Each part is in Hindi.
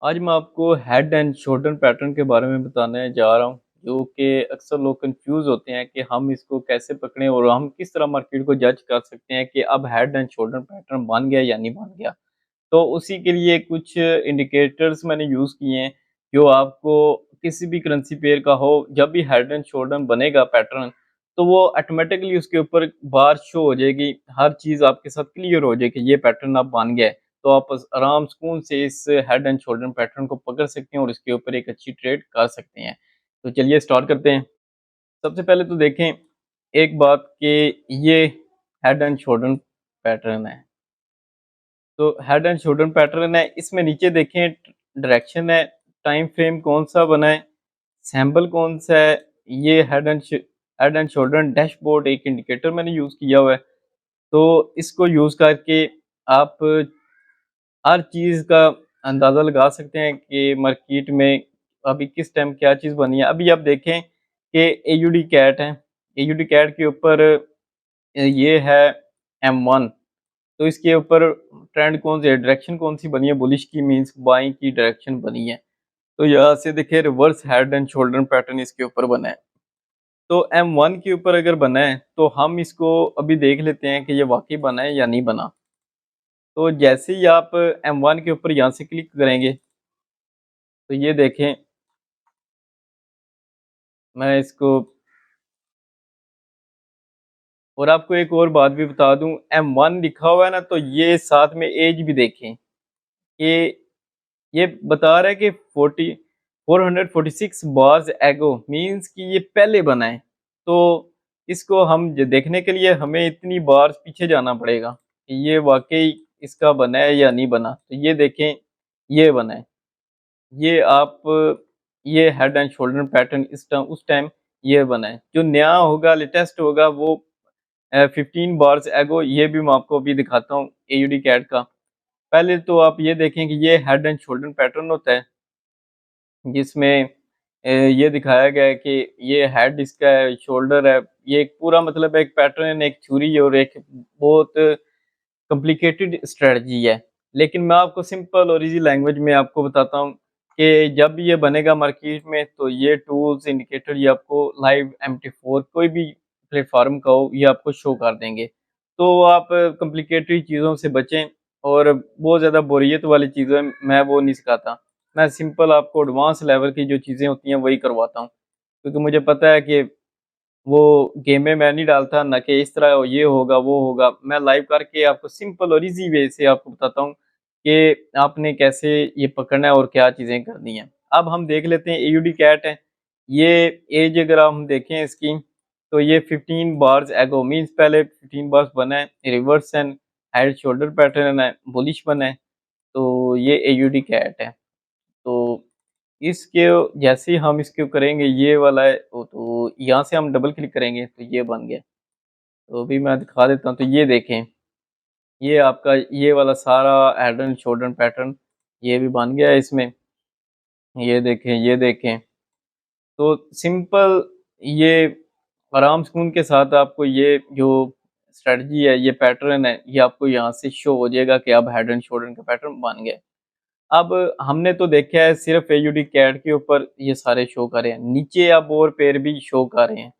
आज मैं आपको हेड एंड शोल्डर पैटर्न के बारे में बताने जा रहा हूँ, जो कि अक्सर लोग कंफ्यूज होते हैं कि हम इसको कैसे पकड़ें और हम किस तरह मार्केट को जज कर सकते हैं कि अब हेड एंड शोल्डर पैटर्न बन गया या नहीं बन गया। तो उसी के लिए कुछ इंडिकेटर्स मैंने यूज़ किए हैं, जो आपको किसी भी करेंसी पेयर का हो, जब भी हेड एंड शोल्डर बनेगा पैटर्न, तो वो ऑटोमेटिकली उसके ऊपर बार शो हो जाएगी। हर चीज़ आपके साथ क्लियर हो जाएगी कि ये पैटर्न अब बन गया है। तो आप आराम सुकून से इस हेड एंड शोल्डर पैटर्न को पकड़ सकते हैं और इसके ऊपर एक अच्छी ट्रेड कर सकते हैं। तो चलिए स्टार्ट करते हैं। सबसे पहले तो देखें एक बात कि ये हेड एंड शोल्डर पैटर्न है। तो हेड एंड शोल्डर पैटर्न है, इसमें नीचे देखें डायरेक्शन है, टाइम फ्रेम कौन-सा बना है, सैंपल कौन-सा है, ये हेड एंड शोल्डर डैशबोर्ड एक इंडिकेटर मैंने यूज़ किया हुआ है। तो इसको यूज़ करके आप हर चीज़ का अंदाज़ा लगा सकते हैं कि मार्केट में अभी किस टाइम क्या चीज़ बनी है। अभी आप देखें कि एयूडी कैट है, एयूडी कैट के ऊपर ये है M1, तो इसके ऊपर ट्रेंड कौन-सी है, डायरेक्शन कौन-सी बनी है, बुलिश की मीन्स बाइंग की डायरेक्शन बनी है। तो यहाँ से देखिए reverse head and shoulder pattern इसके ऊपर बना है। तो M1 के ऊपर अगर बना है, तो हम इसको अभी देख लेते हैं कि ये वाक़ई बना है या नहीं बना। तो जैसे ही आप M1 के ऊपर यहाँ से क्लिक करेंगे, तो ये देखें, मैं इसको और आपको एक और बात भी बता दूँ, M1 लिखा हुआ है ना, तो ये साथ में एज भी देखें कि ये बता रहा है कि 446 बार्स एगो मीन्स कि ये पहले बना है। तो इसको हम देखने के लिए हमें इतनी बार पीछे जाना पड़ेगा कि ये वाकई इसका बना है या नहीं बना। तो ये देखें, ये बना है। ये आप ये हेड एंड शोल्डर पैटर्न उस टाइम ये बना है। जो नया होगा, लेटेस्ट होगा, वो 15 बार्स एगो, ये भी मैं आपको अभी दिखाता हूँ एयूडी कैट का। पहले तो आप ये देखें कि ये हेड एंड शोल्डर पैटर्न होता है, जिसमें ये दिखाया गया है कि ये हेड इसका है, शोल्डर है। ये एक पूरा मतलब एक पैटर्न, एक थ्योरी और एक बहुत कॉम्प्लिकेटेड स्ट्रेटजी है। लेकिन मैं आपको सिंपल और ईज़ी लैंग्वेज में आपको बताता हूँ कि जब भी ये बनेगा मार्केट में, तो ये टूल्स, इंडिकेटर ये आपको लाइव MT4 कोई भी प्लेटफ़ॉर्म का हो, ये आपको शो कर देंगे। तो आप कॉम्प्लिकेटेड चीज़ों से बचें और बहुत ज़्यादा बोरियत वाली चीज़ें मैं वो नहीं सिखाता। मैं सिंपल आपको एडवांस लेवल की जो चीज़ें होती हैं वही करवाता हूँ। क्योंकि मुझे पता है कि वो गेम में मैं नहीं डालता ना कि इस तरह ये होगा, वो होगा। मैं लाइव करके आपको सिंपल और ईज़ी वे से आपको बताता हूँ कि आपने कैसे ये पकड़ना है और क्या चीज़ें करनी हैं। अब हम देख लेते हैं एयूडी कैट है। ये एज अगर हम देखें इसकी, तो ये 15 बार्स एगो मीन्स पहले 15 बार्स बना है, reverse and head shoulder pattern है, बुलिश बना है, तो ये एयूडी कैट है। तो इसके जैसे ही हम इसके करेंगे ये वाला है, तो यहाँ से हम डबल क्लिक करेंगे तो ये बन गया। तो अभी मैं दिखा देता हूँ, तो ये देखें, ये आपका ये वाला सारा हेड एंड शोल्डर पैटर्न ये भी बन गया है इसमें। ये देखें, ये देखें। तो सिंपल ये आराम सुकून के साथ आपको ये जो स्ट्रेटजी है, ये पैटर्न है, ये आपको यहाँ से शो हो जाएगा कि अब हेड एंड शोल्डर का पैटर्न बन गया। अब हमने तो देखा है सिर्फ एयूडी कैट के ऊपर ये सारे शो कर रहे हैं, नीचे अब और पेयर भी शो कर रहे हैं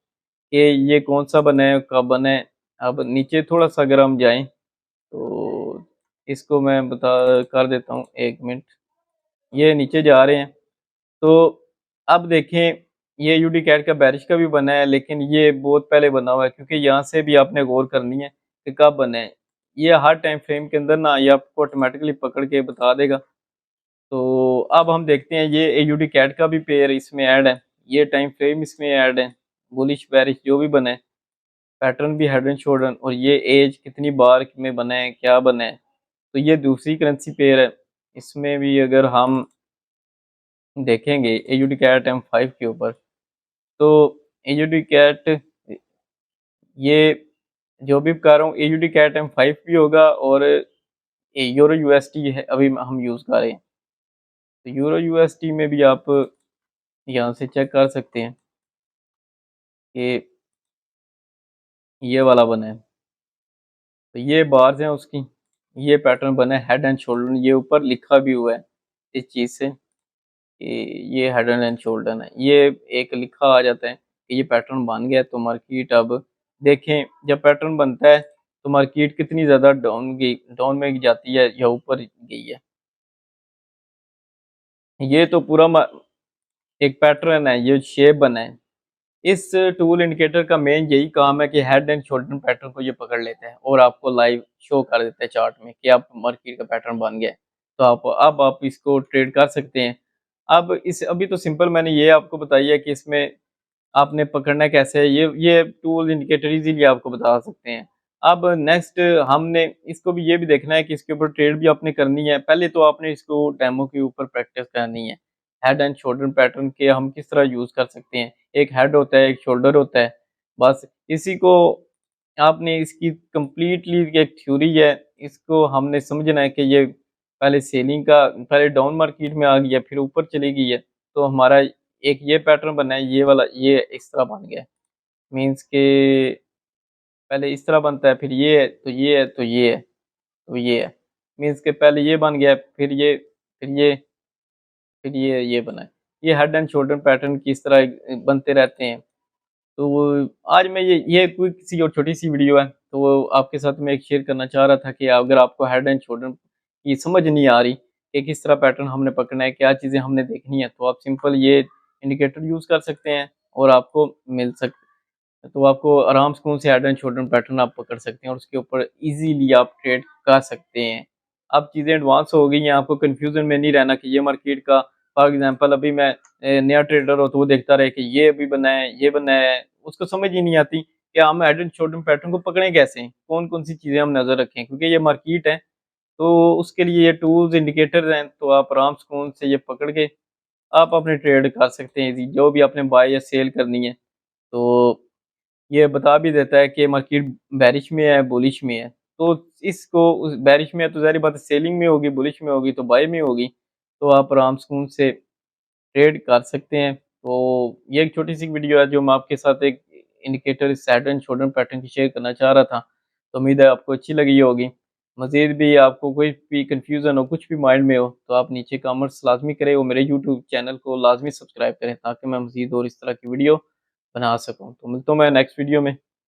कि ये कौन सा बना है, कब बना है। अब नीचे थोड़ा सा अगर हम जाएं, तो इसको मैं बता कर देता हूँ, 1 मिनट। ये नीचे जा रहे हैं, तो अब देखें, ये यूडी कैट का बैरिश का भी बना है, लेकिन ये बहुत पहले बना हुआ है, क्योंकि यहाँ से भी आपने गौर करनी है कि कब बना है। ये हर टाइम फ्रेम के अंदर ना ये आपको ऑटोमेटिकली पकड़ के बता देगा। तो अब हम देखते हैं, ये एयूडी कैट का भी पेयर इसमें ऐड है, ये टाइम फ्रेम इसमें ऐड है, बुलिश बेरिश जो भी बना है, पैटर्न भी हेड एंड शोल्डर, और ये एज कितनी बार में बना है, क्या बना है। तो ये दूसरी करेंसी पेयर है, इसमें भी अगर हम देखेंगे एयूडी कैट M5 के ऊपर, तो एयूडी कैट ये जो भी बता रहा हूँ, एयूडी कैट M5 भी होगा और यूरो यूएसटी है अभी हम यूज़ कर रहे हैं। तो यूरो यूएसटी में भी आप यहाँ से चेक कर सकते हैं कि ये वाला बना है। तो ये बार्स हैं उसकी, ये पैटर्न बना है हेड एंड शोल्डर, ये ऊपर लिखा भी हुआ है इस चीज़ से कि ये हेड एंड शोल्डर है, ये एक लिखा आ जाता है कि ये पैटर्न बन गया। तो मार्केट अब देखें, जब पैटर्न बनता है तो मार्केट कितनी ज़्यादा डाउन में जाती है या ऊपर गई है। ये तो पूरा एक पैटर्न है, ये शेप बना है। इस टूल इंडिकेटर का मेन यही काम है कि हेड एंड शोल्डर पैटर्न को ये पकड़ लेता है और आपको लाइव शो कर देता है चार्ट में कि आप मार्केट का पैटर्न बन गया है। तो आप इसको ट्रेड कर सकते हैं। अब इस अभी तो सिंपल मैंने ये आपको बताई है कि इसमें आपने पकड़ना कैसे है, ये टूल इंडिकेटर इजीली आपको बता सकते हैं। अब नेक्स्ट हमने इसको भी ये भी देखना है कि इसके ऊपर ट्रेड भी आपने करनी है। पहले तो आपने इसको डेमो के ऊपर प्रैक्टिस करनी है, हेड एंड शोल्डर पैटर्न के हम किस तरह यूज कर सकते हैं। एक हेड होता है, एक शोल्डर होता है, बस इसी को आपने इसकी कंप्लीटली एक थ्योरी है, इसको हमने समझना है कि ये पहले सेलिंग का पहले डाउन मार्केट में आ गया फिर ऊपर चली गई है। तो हमारा एक ये पैटर्न बना है, ये वाला ये इस तरह बन गया, मीन्स के पहले इस तरह बनता है, फिर ये है तो ये है तो ये है तो ये है, मीन्स के पहले ये बन गया फिर ये फिर ये फिर ये बना है। ये हेड एंड शोल्डर पैटर्न की इस तरह बनते रहते हैं। तो आज मैं ये कोई सी और छोटी सी वीडियो है, तो वो आपके साथ मैं एक शेयर करना चाह रहा था कि अगर आपको हेड एंड शोल्डर की समझ नहीं आ रही कि किस तरह पैटर्न हमने पकड़ना है, क्या चीज़ें हमने देखनी है, तो आप सिंपल ये इंडिकेटर यूज़ कर सकते हैं और आपको मिल सकते, तो आपको आराम सुकून से हेड एंड शोल्डर पैटर्न आप पकड़ सकते हैं और उसके ऊपर इजीली आप ट्रेड कर सकते हैं। अब चीज़ें एडवांस हो गई हैं, आपको कन्फ्यूजन में नहीं रहना कि ये मार्केट का फॉर एग्जांपल अभी मैं नया ट्रेडर हो तो वो देखता रहे कि ये अभी बना है ये बना है, उसको समझ ही नहीं आती कि हम हेड एंड शोल्डर पैटर्न को पकड़ें कैसे, कौन कौन सी चीज़ें हम नज़र रखें, क्योंकि ये मार्केट है। तो उसके लिए ये टूल्स इंडिकेटर्स हैं, तो आप आराम सुकून से ये पकड़ के आप अपने ट्रेड कर सकते हैं, जो भी आपने बाय या सेल करनी है। तो ये बता भी देता है कि मार्केट बेरिश में है बुलिश में है, तो इसको उस बेरिश में है तो ज़ाहिर बात है सेलिंग में होगी, बुलिश में होगी तो बाय में होगी। तो आप आराम सुकून से ट्रेड कर सकते हैं। तो ये एक छोटी सी वीडियो है जो मैं आपके साथ एक indicator head and shoulder pattern की शेयर करना चाह रहा था। तो उम्मीद है आपको अच्छी लगी होगी। मज़ीद भी आपको कोई भी कन्फ्यूज़न हो, कुछ भी माइंड में हो, तो आप नीचे कमेंट्स लाज़मी करें और मेरे यूट्यूब चैनल को लाज़मी सब्सक्राइब करें ताकि मैं मज़ीद और इस तरह की वीडियो बना सकूँ। तो मिलता हूँ मैं नेक्स्ट वीडियो में।